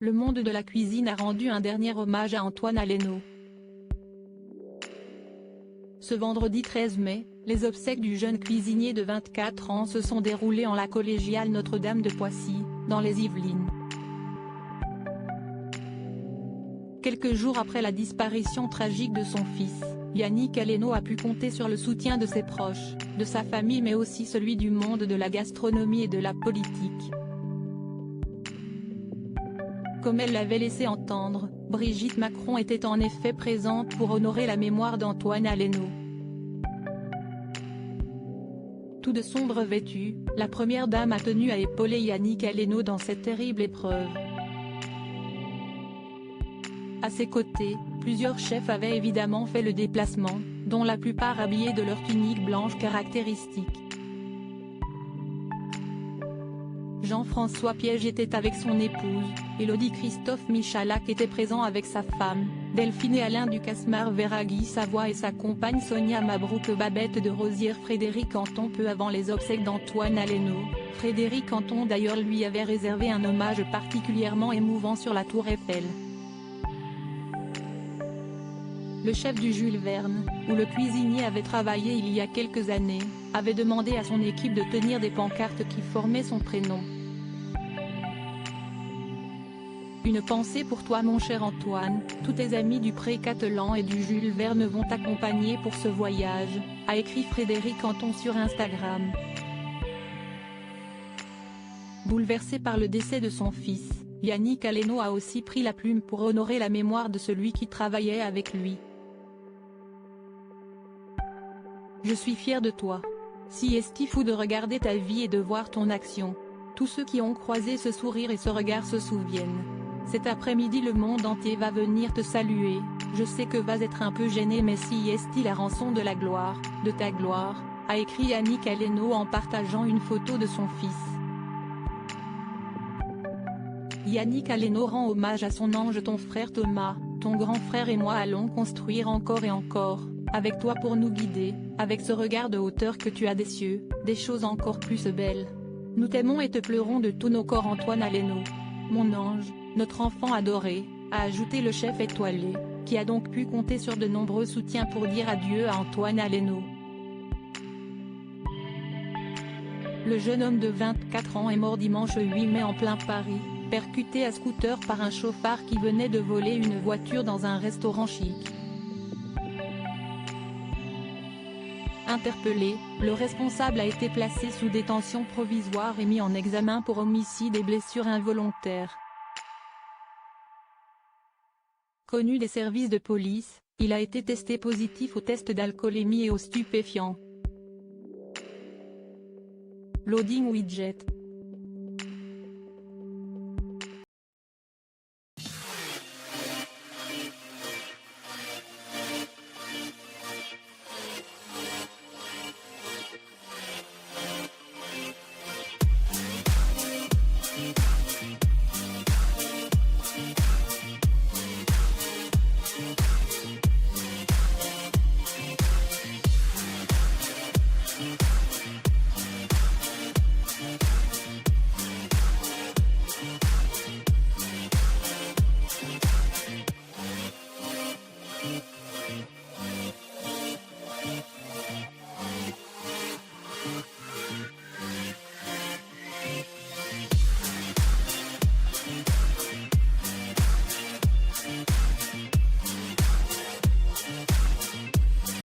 Le monde de la cuisine a rendu un dernier hommage à Antoine Aleno. Ce vendredi 13 mai, les obsèques du jeune cuisinier de 24 ans se sont déroulées en la collégiale Notre-Dame de Poissy, dans les Yvelines. Quelques jours après la disparition tragique de son fils, Yannick Aleno a pu compter sur le soutien de ses proches, de sa famille mais aussi celui du monde de la gastronomie et de la politique. Comme elle l'avait laissé entendre, Brigitte Macron était en effet présente pour honorer la mémoire d'Antoine Aleno. Tout de sombre vêtue, la première dame a tenu à épauler Yannick Aleno dans cette terrible épreuve. À ses côtés, plusieurs chefs avaient évidemment fait le déplacement, dont la plupart habillés de leur tunique blanche caractéristique. Jean-François Piège était avec son épouse, Élodie Christophe Michalak était présent avec sa femme, Delphine et Alain Ducasmar Veraghi Savoie et sa compagne Sonia Mabrouk Babette de Rosière. Frédéric Anton peu avant les obsèques d'Antoine Aleno, Frédéric Anton d'ailleurs lui avait réservé un hommage particulièrement émouvant sur la tour Eiffel. Le chef du Jules Verne, où le cuisinier avait travaillé il y a quelques années, avait demandé à son équipe de tenir des pancartes qui formaient son prénom. Une pensée pour toi mon cher Antoine, tous tes amis du Pré-Catelan et du Jules Verne vont t'accompagner pour ce voyage, a écrit Frédéric Anton sur Instagram. Bouleversé par le décès de son fils, Yannick Aleno a aussi pris la plume pour honorer la mémoire de celui qui travaillait avec lui. Je suis fier de toi. Si est fou de regarder ta vie et de voir ton action. Tous ceux qui ont croisé ce sourire et ce regard se souviennent. Cet après-midi le monde entier va venir te saluer, je sais que vas être un peu gêné mais si est la rançon de la gloire, de ta gloire, a écrit Yannick Aleno en partageant une photo de son fils. Yannick Aleno rend hommage à son ange ton frère Thomas, ton grand frère et moi allons construire encore et encore, avec toi pour nous guider, avec ce regard de hauteur que tu as des cieux, des choses encore plus belles. Nous t'aimons et te pleurons de tous nos corps Antoine Aleno. Mon ange, notre enfant adoré, a ajouté le chef étoilé, qui a donc pu compter sur de nombreux soutiens pour dire adieu à Antoine Aleno. Le jeune homme de 24 ans est mort dimanche 8 mai en plein Paris, percuté à scooter par un chauffard qui venait de voler une voiture dans un restaurant chic. Interpellé, le responsable a été placé sous détention provisoire et mis en examen pour homicide et blessures involontaires. Connu des services de police, il a été testé positif aux tests d'alcoolémie et aux stupéfiants. Loading Widget.